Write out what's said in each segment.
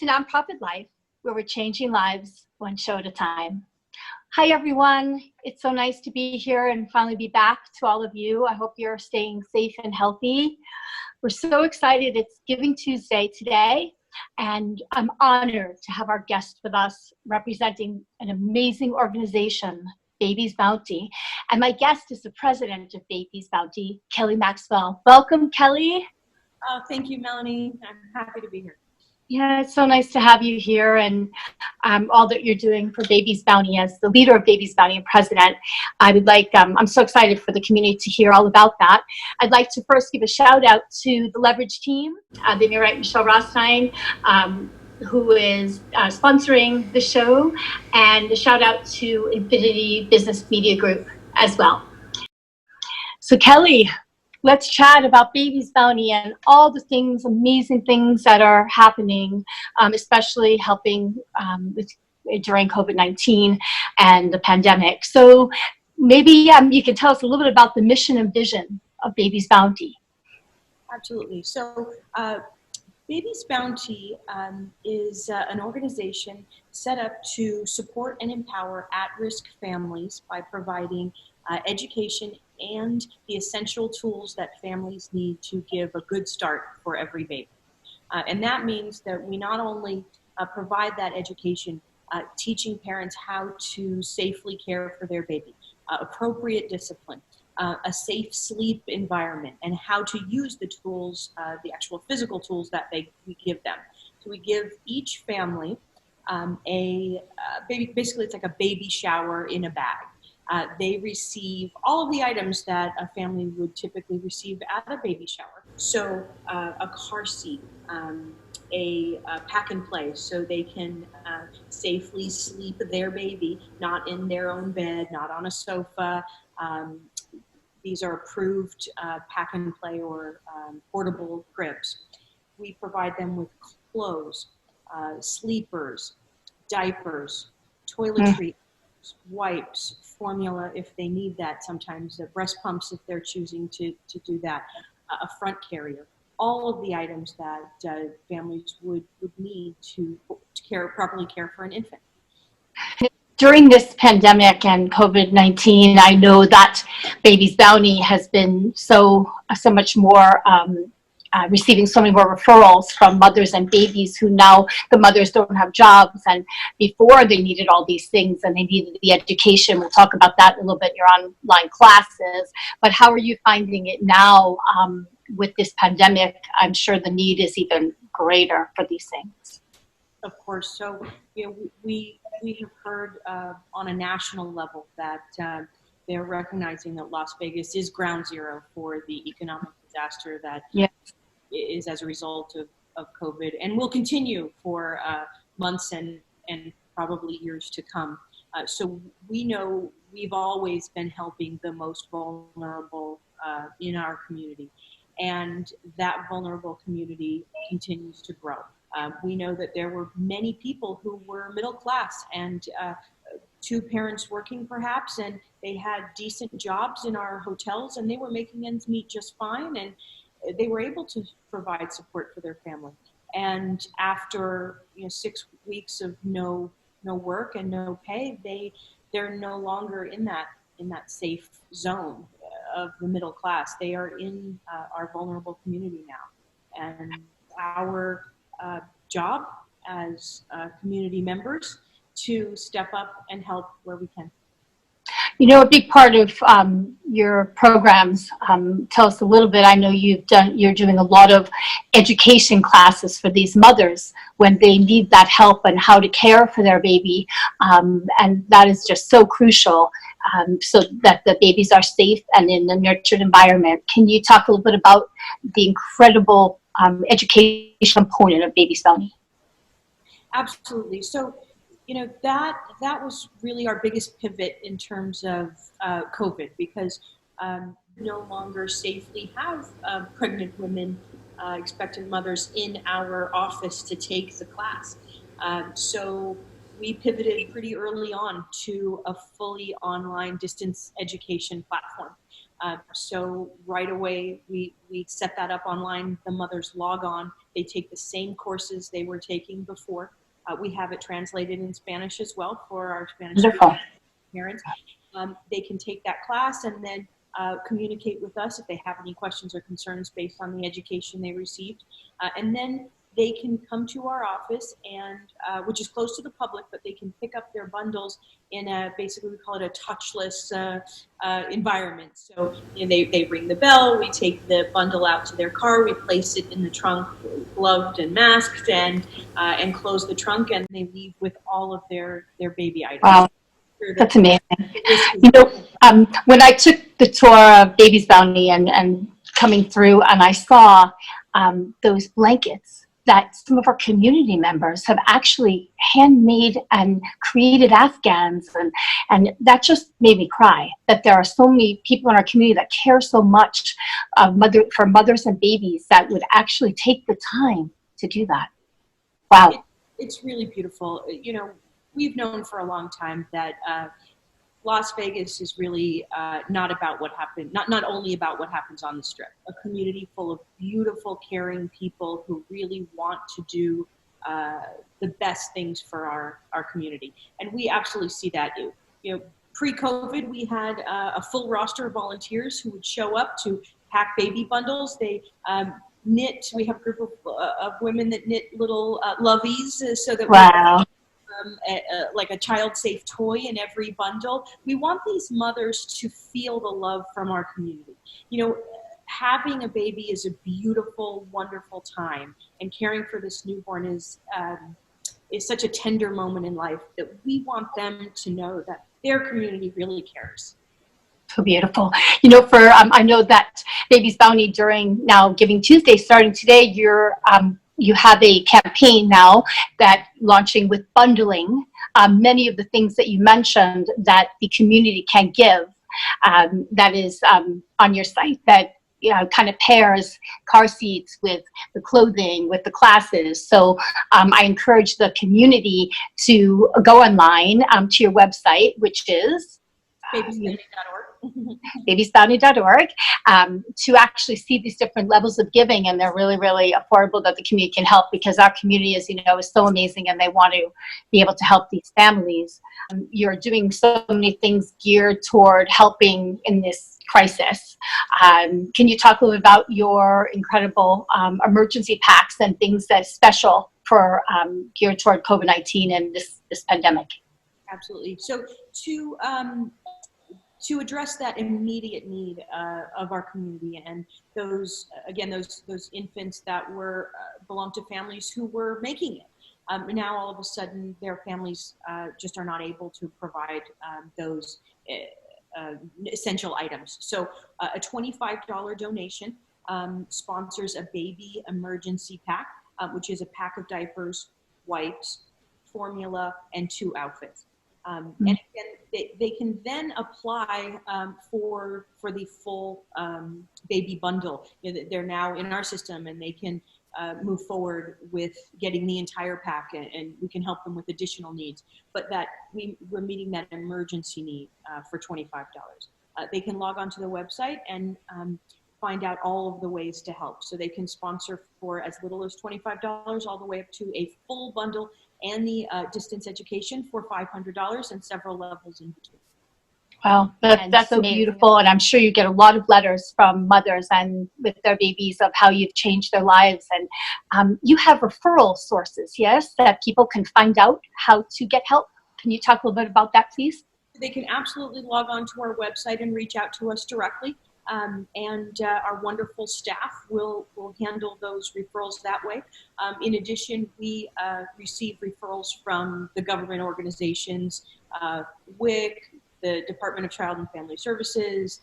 to Nonprofit Life, where we're changing lives one show at a time. Hi, everyone. It's so nice to be here and finally be back to all of you. I hope you're staying safe and healthy. We're so excited. It's Giving Tuesday today, and I'm honored to have our guest with us representing an amazing organization, Baby's Bounty. And my guest is the president of Baby's Bounty, Kelly Maxwell. Welcome, Kelly. Thank you, Melanie. I'm happy to be here. Yeah, it's so nice to have you here, and all that you're doing for Baby's Bounty as the leader of Baby's Bounty and president. I would like, I'm so excited for the community to hear all about that. I'd like to first give a shout out to the Leverage team, the Mirite Michelle Rothstein, who is sponsoring the show, and a shout out to Infinity Business Media Group as well. So Kelly, let's chat about Baby's Bounty and all the things, amazing things that are happening, especially helping during COVID-19 and the pandemic. So maybe you can tell us a little bit about the mission and vision of Baby's Bounty. Absolutely. So Baby's Bounty is an organization set up to support and empower at-risk families by providing education and the essential tools that families need to give a good start for every baby. And that means that we not only provide that education, teaching parents how to safely care for their baby, appropriate discipline, a safe sleep environment, and how to use the tools, the actual physical tools that we give them. So we give each family basically it's like a baby shower in a bag. They receive all of the items that a family would typically receive at a baby shower. So a car seat, a pack and play, so they can safely sleep their baby, not in their own bed, not on a sofa. These are approved pack and play or portable cribs. We provide them with clothes, sleepers, diapers, toiletry, wipes, formula if they need that, sometimes breast pumps if they're choosing to do that, a front carrier, all of the items that families would need to properly care for an infant. During this pandemic and COVID-19, I know that Baby's Bounty has been so much more receiving so many more referrals from mothers and babies who now the mothers don't have jobs, and before they needed all these things and they needed the education. We'll talk about that a little bit in your online classes, but how are you finding it now with this pandemic? I'm sure the need is even greater for these things. Of course. So, we have heard on a national level that they're recognizing that Las Vegas is ground zero for the economic disaster that is as a result of COVID, and will continue for months and probably years to come. So we know we've always been helping the most vulnerable in our community, and that vulnerable community continues to grow. We know that there were many people who were middle class and two parents working perhaps, and they had decent jobs in our hotels and they were making ends meet just fine, and they were able to provide support for their family. And after 6 weeks of no work and no pay, they're no longer in that safe zone of the middle class. They are in our vulnerable community now, and our job as community members to step up and help where we can. A big part of your programs, tell us a little bit. I know you're doing a lot of education classes for these mothers when they need that help and how to care for their baby. And that is just so crucial so that the babies are safe and in a nurtured environment. Can you talk a little bit about the incredible education component of Baby's Bounty? Absolutely. So, that was really our biggest pivot in terms of COVID, because no longer safely have pregnant women, expectant mothers in our office to take the class. So we pivoted pretty early on to a fully online distance education platform. So right away, we set that up online. The mothers log on They take the same courses they were taking before. We have it translated in Spanish as well for our Spanish parents. They can take that class and then communicate with us if they have any questions or concerns based on the education they received. And then they can come to our office, and which is closed to the public, but they can pick up their bundles in basically we call it a touchless environment. So they ring the bell, we take the bundle out to their car, we place it in the trunk, gloved and masked, and close the trunk, and they leave with all of their baby items. Wow. That's amazing. When I took the tour of Baby's Bounty and coming through, and I saw those blankets that some of our community members have actually handmade and created Afghans, and that just made me cry, that there are so many people in our community that care so much for mothers and babies that would actually take the time to do that. Wow. It's really beautiful. We've known for a long time that Las Vegas is really not about what happened, not only about what happens on the Strip. A community full of beautiful, caring people who really want to do the best things for our community, and we absolutely see that. Pre-COVID, we had a full roster of volunteers who would show up to pack baby bundles. They knit. We have a group of women that knit little loveys so that wow. Like a child-safe toy in every bundle. We want these mothers to feel the love from our community. Having a baby is a beautiful, wonderful time, and caring for this newborn is such a tender moment in life that we want them to know that their community really cares. So beautiful. I know that Baby's Bounty during now Giving Tuesday, starting today, you have a campaign now that launching with bundling many of the things that you mentioned that the community can give, that is on your site, that kind of pairs car seats with the clothing, with the classes. So I encourage the community to go online to your website, which is babysbounty.org, to actually see these different levels of giving, and they're really, really affordable, that the community can help, because our community, as you know, is so amazing, and they want to be able to help these families. You're doing so many things geared toward helping in this crisis. Can you talk a little bit about your incredible emergency packs and things that's special for geared toward COVID-19 and this pandemic? Absolutely. So to address that immediate need of our community, and those infants that belong to families who were making it. Now all of a sudden their families just are not able to provide those essential items. So a $25 donation sponsors a baby emergency pack, which is a pack of diapers, wipes, formula, and 2 outfits. And again, they can then apply for the full baby bundle. They're now in our system, and they can move forward with getting the entire pack, and we can help them with additional needs. But that we're meeting that emergency need for $25. They can log onto the website and find out all of the ways to help. So they can sponsor for as little as $25 all the way up to a full bundle, and the distance education for $500, and several levels in between. Wow, that's so beautiful. And I'm sure you get a lot of letters from mothers and with their babies of how you've changed their lives. And you have referral sources, yes, that people can find out how to get help. Can you talk a little bit about that, please? They can absolutely log on to our website and reach out to us directly. And our wonderful staff will handle those referrals that way. In addition, we receive referrals from the government organizations, WIC, the Department of Child and Family Services,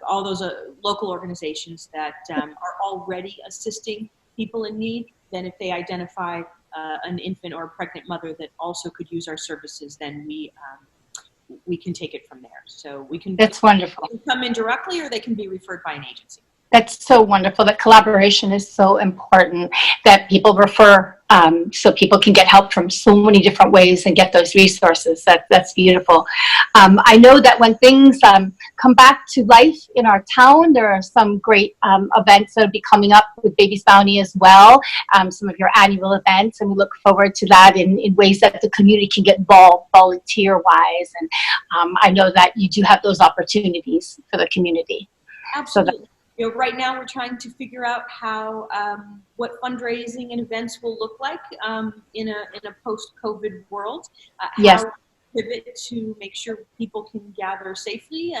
all those local organizations that are already assisting people in need. Then if they identify an infant or a pregnant mother that also could use our services, then we can take it from there. So That's wonderful. They can come in directly, or they can be referred by an agency. That's so wonderful. That collaboration is so important, that people refer so people can get help from so many different ways and get those resources. That's beautiful. I know that when things come back to life in our town, there are some great events that will be coming up with Baby's Bounty as well, some of your annual events, and we look forward to that in ways that the community can get involved volunteer-wise. And I know that you do have those opportunities for the community. Absolutely. So right now we're trying to figure out how what fundraising and events will look like in a post-COVID world. Yes. How pivot to make sure people can gather safely,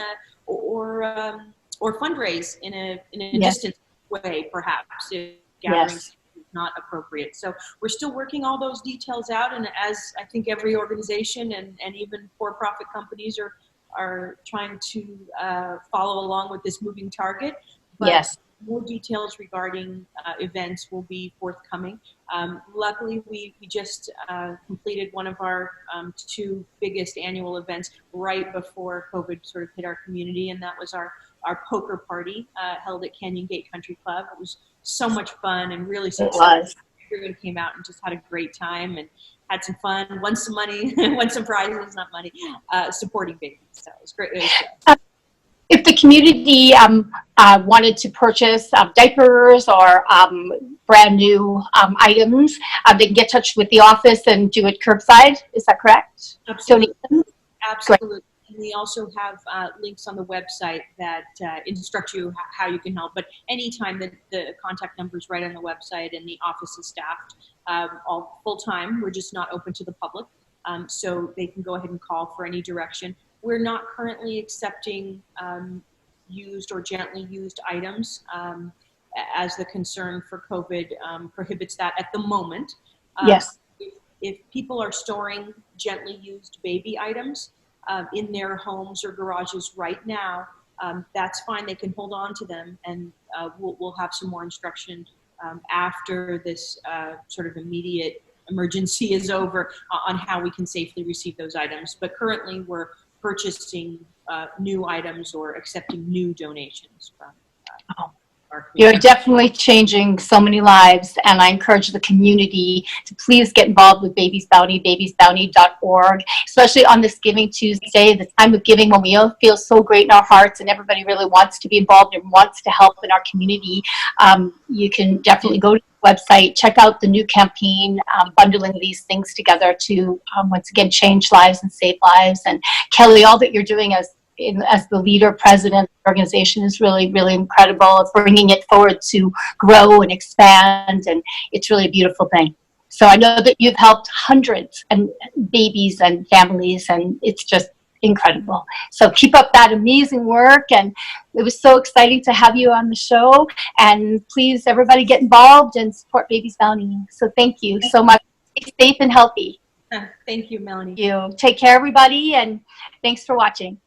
or fundraise in a Yes. distant way, perhaps, if gathering Yes. is not appropriate. So we're still working all those details out, and as I think every organization and even for-profit companies are trying to follow along with this moving target. But Yes. more details regarding events will be forthcoming. Luckily, we just completed one of our 2 biggest annual events right before COVID sort of hit our community, and that was our poker party held at Canyon Gate Country Club. It was so much fun and really successful. Everyone came out and just had a great time and had some fun, won some money, won some prizes, not money, supporting babies. So it was great. It was great. If the community wanted to purchase diapers or brand new items, they can get in touch with the office and do it curbside. Is that correct? Absolutely. Donations? Absolutely. And we also have links on the website that instruct you how you can help. But anytime the contact number is right on the website, and the office is staffed all full time. We're just not open to the public. So they can go ahead and call for any direction. We're not currently accepting used or gently used items as the concern for COVID prohibits that at the moment. Yes. If people are storing gently used baby items in their homes or garages right now, that's fine. They can hold on to them, and we'll have some more instruction after this sort of immediate emergency is over on how we can safely receive those items. But currently we're purchasing new items or accepting new donations from our community. You're definitely changing so many lives, and I encourage the community to please get involved with Baby's Bounty, babiesbounty.org, especially on this Giving Tuesday, the time of giving when we all feel so great in our hearts and everybody really wants to be involved and wants to help in our community. You can definitely go to the website, check out the new campaign, bundling these things together to once again change lives and save lives. And Kelly, all that you're doing as the leader, president of the organization is really, really incredible. It's bringing it forward to grow and expand, and it's really a beautiful thing. So I know that you've helped hundreds and babies and families, and it's just incredible. So keep up that amazing work, and it was so exciting to have you on the show. And please, everybody, get involved and support Baby's Bounty. So thank you so much. Stay safe and healthy. Thank you, Melanie. Thank you. Take care, everybody, and thanks for watching.